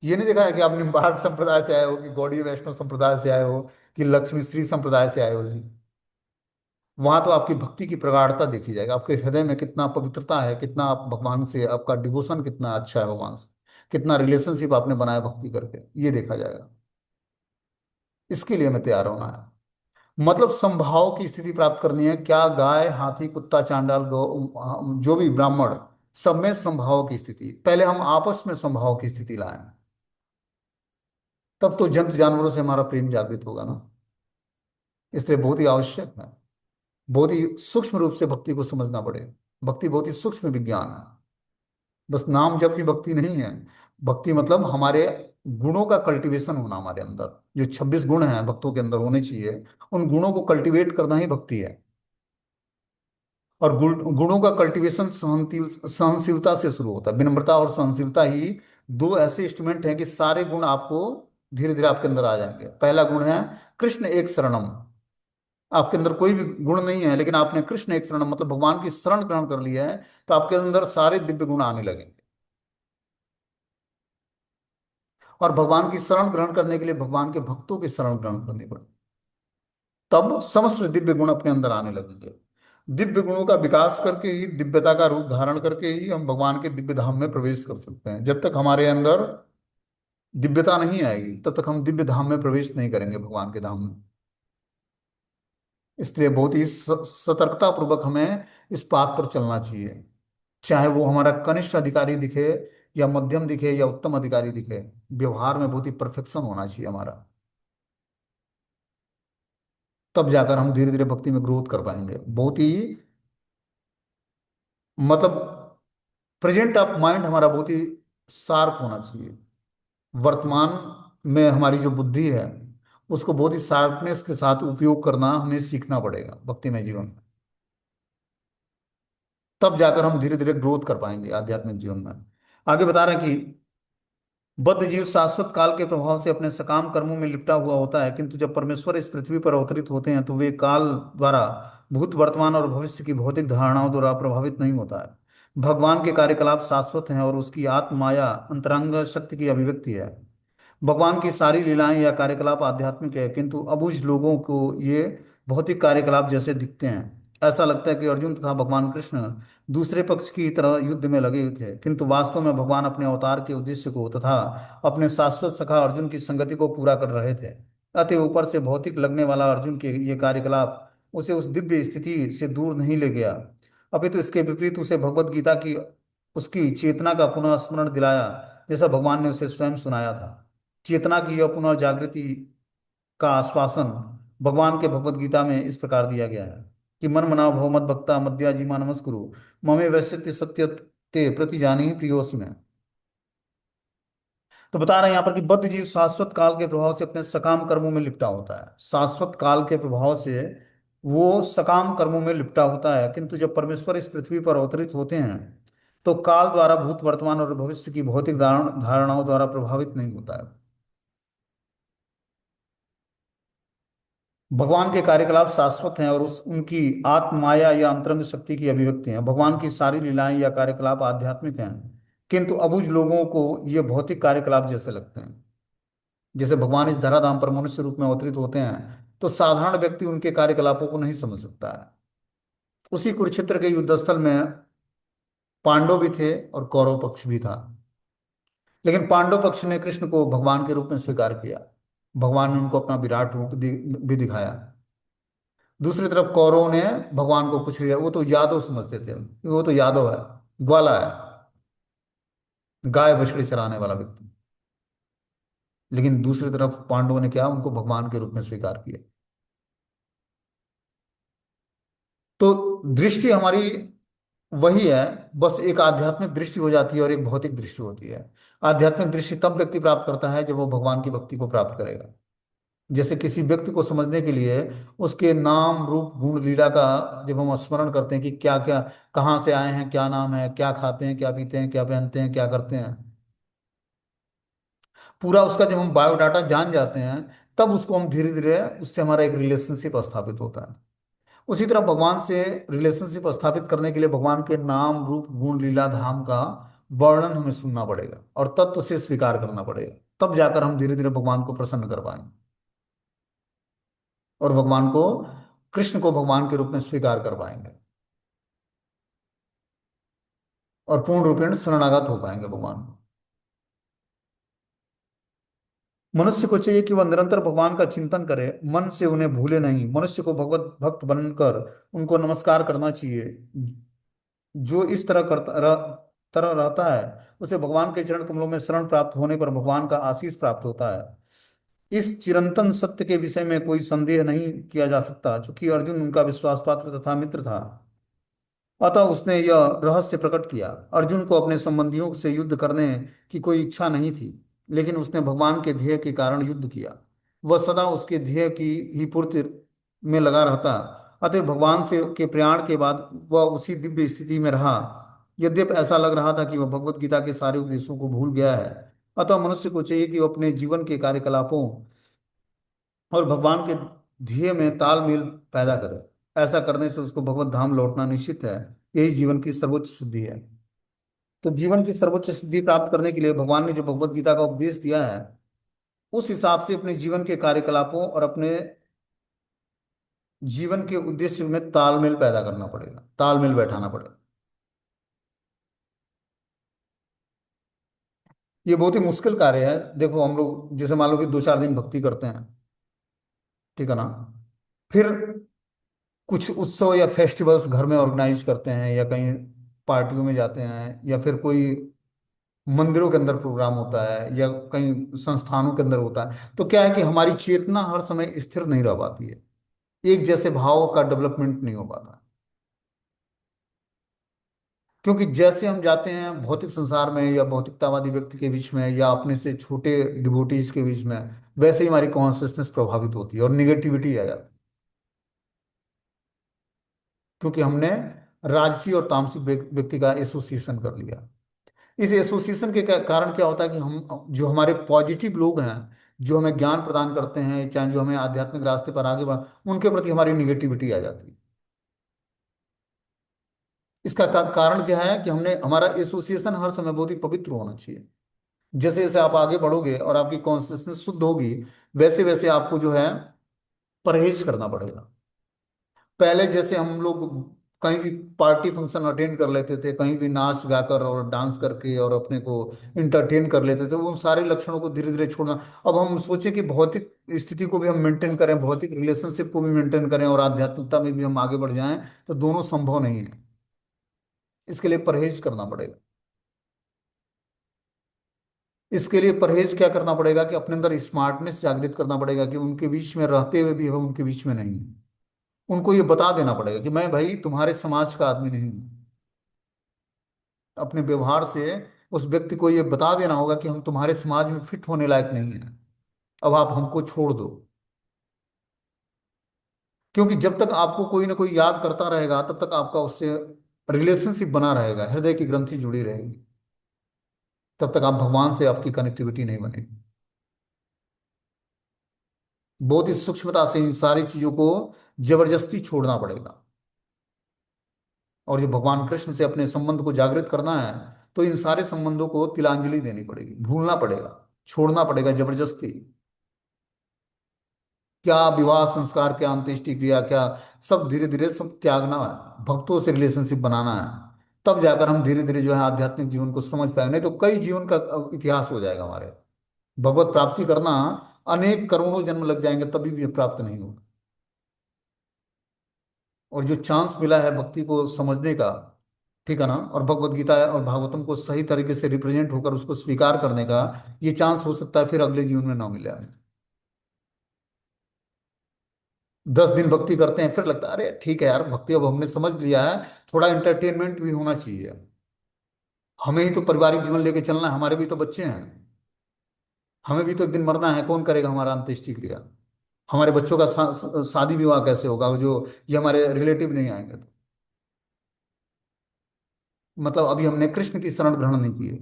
ये नहीं देखा है कि आप निम्बार्क संप्रदाय से आए हो, कि गौड़ीय वैष्णव संप्रदाय से आए हो, कि लक्ष्मी श्री संप्रदाय से आए हो जी। वहां तो आपकी भक्ति की प्रगाढ़ता देखी जाएगी, आपके हृदय में कितना पवित्रता है, कितना आप भगवान से, आपका डिवोशन कितना अच्छा है भगवान से, कितना रिलेशनशिप आपने बनाया भक्ति करके, ये देखा जाएगा। इसके लिए हमें तैयार होना है। मतलब संभाव की स्थिति प्राप्त करनी है। क्या गाय, हाथी, कुत्ता, चांडाल, गौ, जो भी ब्राह्मण, सब में संभाव की स्थिति, पहले हम आपस में संभाव की स्थिति लाएं, तब तो जंतु जानवरों से हमारा प्रेम जागृत होगा ना। इसलिए बहुत ही आवश्यक है, बहुत ही सूक्ष्म रूप से भक्ति को समझना पड़ेगा। भक्ति बहुत ही सूक्ष्म विज्ञान है, बस नाम जप की भक्ति नहीं है। भक्ति मतलब हमारे गुणों का कल्टीवेशन होना, हमारे अंदर जो 26 गुण हैं भक्तों के अंदर होने चाहिए, उन गुणों को कल्टीवेट करना ही भक्ति है। और गुणों का कल्टीवेशन सहनशीलता से शुरू होता है। विनम्रता और सहनशीलता ही दो ऐसे इंस्ट्रूमेंट हैं कि सारे गुण आपको धीरे धीरे आपके अंदर आ जाएंगे। पहला गुण है कृष्ण एक शरणम। आपके अंदर कोई भी गुण नहीं है, लेकिन आपने कृष्ण एक शरणम मतलब भगवान की शरण ग्रहण कर लिया है, तो आपके अंदर सारे दिव्य गुण आने लगेंगे। और भगवान की शरण ग्रहण करने के लिए भगवान के भक्तों की शरण ग्रहण करनी पड़ेगी, तब समस्त दिव्य गुण अपने अंदर आने लगेंगे। दिव्य गुणों का विकास करके ही, दिव्यता का रूप धारण करके ही हम भगवान के दिव्य धाम में प्रवेश कर सकते हैं। जब तक हमारे अंदर दिव्यता नहीं आएगी, तब तक हम दिव्य धाम में प्रवेश नहीं करेंगे, भगवान के धाम में। इसलिए बहुत ही सतर्कता पूर्वक हमें इस बात पर चलना चाहिए। चाहे वो हमारा कनिष्ठ अधिकारी दिखे, या मध्यम दिखे, या उत्तम अधिकारी दिखे, व्यवहार में बहुत ही परफेक्शन होना चाहिए हमारा। तब जाकर हम धीरे धीरे भक्ति में ग्रोथ कर पाएंगे। बहुत ही, मतलब प्रेजेंट ऑफ माइंड हमारा बहुत ही शार्प होना चाहिए। वर्तमान में हमारी जो बुद्धि है उसको बहुत ही शार्पनेस के साथ उपयोग करना हमें सीखना पड़ेगा भक्तिमय जीवन में। तब जाकर हम धीरे धीरे ग्रोथ कर पाएंगे आध्यात्मिक जीवन में। आगे बता रहे हैं कि बद्ध जीव शाश्वत काल के प्रभाव से अपने सकाम कर्मों में लिपटा हुआ होता है, किंतु जब परमेश्वर इस पृथ्वी पर अवतरित होते हैं तो वे काल द्वारा भूत वर्तमान और भविष्य की भौतिक धारणाओं द्वारा प्रभावित नहीं होता है। भगवान के कार्यकलाप शाश्वत हैं और उसकी आत्म माया अंतरंग शक्ति की अभिव्यक्ति है। भगवान की सारी लीलाएं या कार्यकलाप आध्यात्मिक है, किंतु अबुझ लोगों को ये भौतिक कार्यकलाप जैसे दिखते हैं। ऐसा लगता है कि अर्जुन तथा भगवान कृष्ण दूसरे पक्ष की तरह युद्ध में लगे हुए थे, किंतु वास्तव में भगवान अपने अवतार के उद्देश्य को तथा अपने शाश्वत सखा अर्जुन की संगति को पूरा कर रहे थे। अतः ऊपर से भौतिक लगने वाला अर्जुन के ये कार्यकलाप उसे उस दिव्य स्थिति से दूर नहीं ले गया, अपितु इसके विपरीत उसे भगवत गीता की उसकी चेतना का पुनः स्मरण दिलाया, जैसा भगवान ने उसे स्वयं सुनाया था। चेतना की यह पुनर्जागृति का आश्वासन भगवान के भगवत गीता में इस प्रकार दिया गया है कि मन मना भव मद भक्ता मद्याजीमा नमस्कुरु ममे वैश्यत्य सत्य ते प्रतिजानी प्रियोसि में। तो बता रहे हैं यहाँ पर कि बद्ध जीव शाश्वत काल के प्रभाव से अपने सकाम कर्मों में लिपटा होता है। शाश्वत काल के प्रभाव से वो सकाम कर्मों में लिपटा होता है, किंतु जब परमेश्वर इस पृथ्वी पर अवतरित होते हैं तो काल द्वारा भूत वर्तमान और भविष्य की भौतिक धारणाओं द्वारा प्रभावित नहीं होता है। भगवान के कार्यकलाप शाश्वत हैं और उस उनकी आत्म माया या अंतरंग शक्ति की अभिव्यक्ति हैं। भगवान की सारी लीलाएं या कार्यकलाप आध्यात्मिक हैं, किंतु अबुझ लोगों को ये भौतिक कार्यकलाप जैसे लगते हैं। जैसे भगवान इस धराधाम पर मनुष्य रूप में अवतरित होते हैं तो साधारण व्यक्ति उनके कार्यकलापों को नहीं समझ सकता है। उसी कुरुक्षेत्र के युद्ध स्थल में पांडव भी थे और कौरव पक्ष भी था, लेकिन पांडव पक्ष ने कृष्ण को भगवान के रूप में स्वीकार किया। भगवान ने उनको अपना विराट रूप भी दिखाया। दूसरी तरफ कौरवों ने भगवान को कुछ लिया, वो तो यादव समझते थे, वो तो यादव है, ग्वाला है, गाय बछड़ी चराने वाला व्यक्ति। लेकिन दूसरी तरफ पांडवों ने क्या, उनको भगवान के रूप में स्वीकार किया। तो दृष्टि हमारी वही है, बस एक आध्यात्मिक दृष्टि हो जाती है और एक भौतिक दृष्टि होती है। आध्यात्मिक दृष्टि तब व्यक्ति प्राप्त करता है जब वो भगवान की भक्ति को प्राप्त करेगा। जैसे किसी व्यक्ति को समझने के लिए उसके नाम रूप गुण लीला का जब हम स्मरण करते हैं कि क्या क्या, कहाँ से आए हैं, क्या नाम है, क्या खाते हैं, क्या पीते हैं, क्या पहनते हैं, क्या करते हैं, पूरा उसका जब हम बायोडाटा जान जाते हैं, तब उसको हम धीरे धीरे उससे हमारा एक रिलेशनशिप स्थापित होता है। उसी तरह भगवान से रिलेशनशिप स्थापित करने के लिए भगवान के नाम रूप गुण लीला धाम का वर्णन हमें सुनना पड़ेगा और तत्व से स्वीकार करना पड़ेगा। तब जाकर हम धीरे धीरे भगवान को प्रसन्न कर पाएंगे और भगवान को, कृष्ण को भगवान के रूप में स्वीकार कर पाएंगे और पूर्ण रूपेण शरणागत हो पाएंगे भगवान को। मनुष्य को चाहिए कि वह निरंतर भगवान का चिंतन करे, मन से उन्हें भूले नहीं। मनुष्य को भगवत भक्त बनकर उनको नमस्कार करना चाहिए। जो इस तरह तरह रहता है उसे भगवान के चरण कमलों में शरण प्राप्त होने पर भगवान का आशीष प्राप्त होता है। इस चिरंतन सत्य के विषय में कोई संदेह नहीं किया जा सकता, चूंकि अर्जुन उनका विश्वास पात्र तथा मित्र था, अतः उसने यह रहस्य प्रकट किया। अर्जुन को अपने संबंधियों से युद्ध करने की कोई इच्छा नहीं थी, लेकिन उसने भगवान के ध्येय के कारण युद्ध किया। वह सदा उसके ध्येय की ही पूर्ति में लगा रहता। अतः भगवान से के प्रयाण के बाद वह उसी दिव्य स्थिति में रहा। यद्यपि ऐसा लग रहा था कि वह भगवत गीता के सारे उपदेशों को भूल गया है। अतः मनुष्य को चाहिए कि वह अपने जीवन के कार्यकलापों और भगवान के ध्येय में तालमेल पैदा करे। ऐसा करने से उसको भगवत धाम लौटना निश्चित है। यही जीवन की सर्वोच्च सिद्धि है। तो जीवन की सर्वोच्च सिद्धि प्राप्त करने के लिए भगवान ने जो भगवत गीता का उपदेश दिया है, उस हिसाब से अपने जीवन के कार्यकलापों और अपने जीवन के उद्देश्य में तालमेल पैदा करना पड़ेगा, तालमेल बैठाना पड़ेगा। ये बहुत ही मुश्किल कार्य है। देखो हम लोग जैसे मान लो कि 2-4 दिन भक्ति करते हैं, ठीक है ना, फिर कुछ उत्सव या फेस्टिवल्स घर में ऑर्गेनाइज करते हैं या कहीं पार्टियों में जाते हैं या फिर कोई मंदिरों के अंदर प्रोग्राम होता है या कहीं संस्थानों के अंदर होता है, तो क्या है कि हमारी चेतना हर समय स्थिर नहीं रह पाती है, एक जैसे भाव का डेवलपमेंट नहीं हो पाता। क्योंकि जैसे हम जाते हैं भौतिक संसार में या भौतिकतावादी व्यक्ति के बीच में या अपने से छोटे डिवोटीज के बीच में, वैसे ही हमारी कॉन्सियसनेस प्रभावित होती है और निगेटिविटी आ जाती है। क्योंकि हमने राजसी और तामसिक व्यक्ति का एसोसिएशन कर लिया। इस एसोसिएशन के कारण क्या होता है कि हम जो हमारे पॉजिटिव लोग हैं, जो हमें ज्ञान प्रदान करते हैं, चाहे जो हमें आध्यात्मिक रास्ते पर आगे बढ़, उनके प्रति हमारी निगेटिविटी आ जाती है। इसका कारण क्या है कि हमने हमारा एसोसिएशन हर समय बहुत ही पवित्र होना चाहिए। जैसे जैसे आप आगे बढ़ोगे और आपकी कॉन्सियसनेस शुद्ध होगी, वैसे वैसे आपको जो है परहेज करना पड़ेगा। पहले जैसे हम लोग कहीं भी पार्टी फंक्शन अटेंड कर लेते थे, कहीं भी नाच गाकर और डांस करके और अपने को इंटरटेन कर लेते थे, वो सारे लक्षणों को धीरे धीरे छोड़ना। अब हम सोचे कि भौतिक स्थिति को भी हम मेंटेन करें, भौतिक रिलेशनशिप को भी मेंटेन करें और आध्यात्मिकता में भी हम आगे बढ़ जाएं, तो दोनों संभव नहीं है। इसके लिए परहेज करना पड़ेगा। इसके लिए परहेज क्या करना पड़ेगा कि अपने अंदर स्मार्टनेस जागृत करना पड़ेगा कि उनके बीच में रहते हुए भी हम उनके बीच में नहीं हैं। उनको ये बता देना पड़ेगा कि मैं भाई तुम्हारे समाज का आदमी नहीं हूं। अपने व्यवहार से उस व्यक्ति को ये बता देना होगा कि हम तुम्हारे समाज में फिट होने लायक नहीं है, अब आप हमको छोड़ दो। क्योंकि जब तक आपको कोई ना कोई याद करता रहेगा, तब तक आपका उससे रिलेशनशिप बना रहेगा, हृदय की ग्रंथि जुड़ी रहेगी। तब तक आप भगवान से आपकी कनेक्टिविटी नहीं बनेगी। बहुत ही सूक्ष्मता से इन सारी चीजों को जबरदस्ती छोड़ना पड़ेगा। और जो भगवान कृष्ण से अपने संबंध को जागृत करना है, तो इन सारे संबंधों को तिलांजलि देनी पड़ेगी, भूलना पड़ेगा, छोड़ना पड़ेगा जबरदस्ती। क्या विवाह संस्कार, क्या अंत्येष्टि क्रिया, क्या सब धीरे धीरे सब त्यागना है, भक्तों से रिलेशनशिप बनाना है। तब जाकर हम धीरे धीरे जो है आध्यात्मिक जीवन को समझ पाएंगे। नहीं तो कई जीवन का इतिहास हो जाएगा हमारे। भगवत प्राप्ति करना अनेक करोड़ों जन्म लग जाएंगे, तभी भी प्राप्त नहीं होगा। और जो चांस मिला है भक्ति को समझने का, ठीक है ना, और भगवत गीता और भागवतम को सही तरीके से रिप्रेजेंट होकर उसको स्वीकार करने का, ये चांस हो सकता है फिर अगले जीवन में ना मिले हमें। 10 दिन भक्ति करते हैं, फिर लगता है अरे ठीक है यार, भक्ति अब हमने समझ लिया है, थोड़ा एंटरटेनमेंट भी होना चाहिए। हमें ही तो पारिवारिक जीवन लेके चलना है, हमारे भी तो बच्चे हैं। हमें भी तो एक दिन मरना है, कौन करेगा हमारा अंत्येष्टि क्रिया? हमारे बच्चों का शादी विवाह कैसे होगा जो ये हमारे रिलेटिव नहीं आएंगे तो? मतलब अभी हमने कृष्ण की शरण ग्रहण नहीं की है।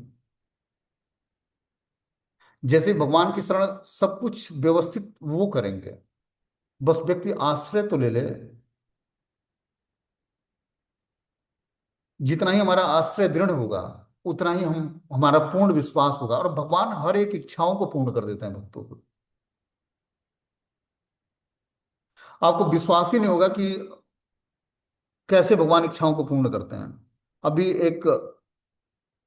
जैसे भगवान की शरण सब कुछ व्यवस्थित वो करेंगे, बस व्यक्ति आश्रय तो ले ले। जितना ही हमारा आश्रय दृढ़ होगा, उतना ही हम हमारा पूर्ण विश्वास होगा, और भगवान हर एक इच्छाओं को पूर्ण कर देते हैं भक्तों को। आपको विश्वास ही नहीं होगा कि कैसे भगवान इच्छाओं को पूर्ण करते हैं। अभी एक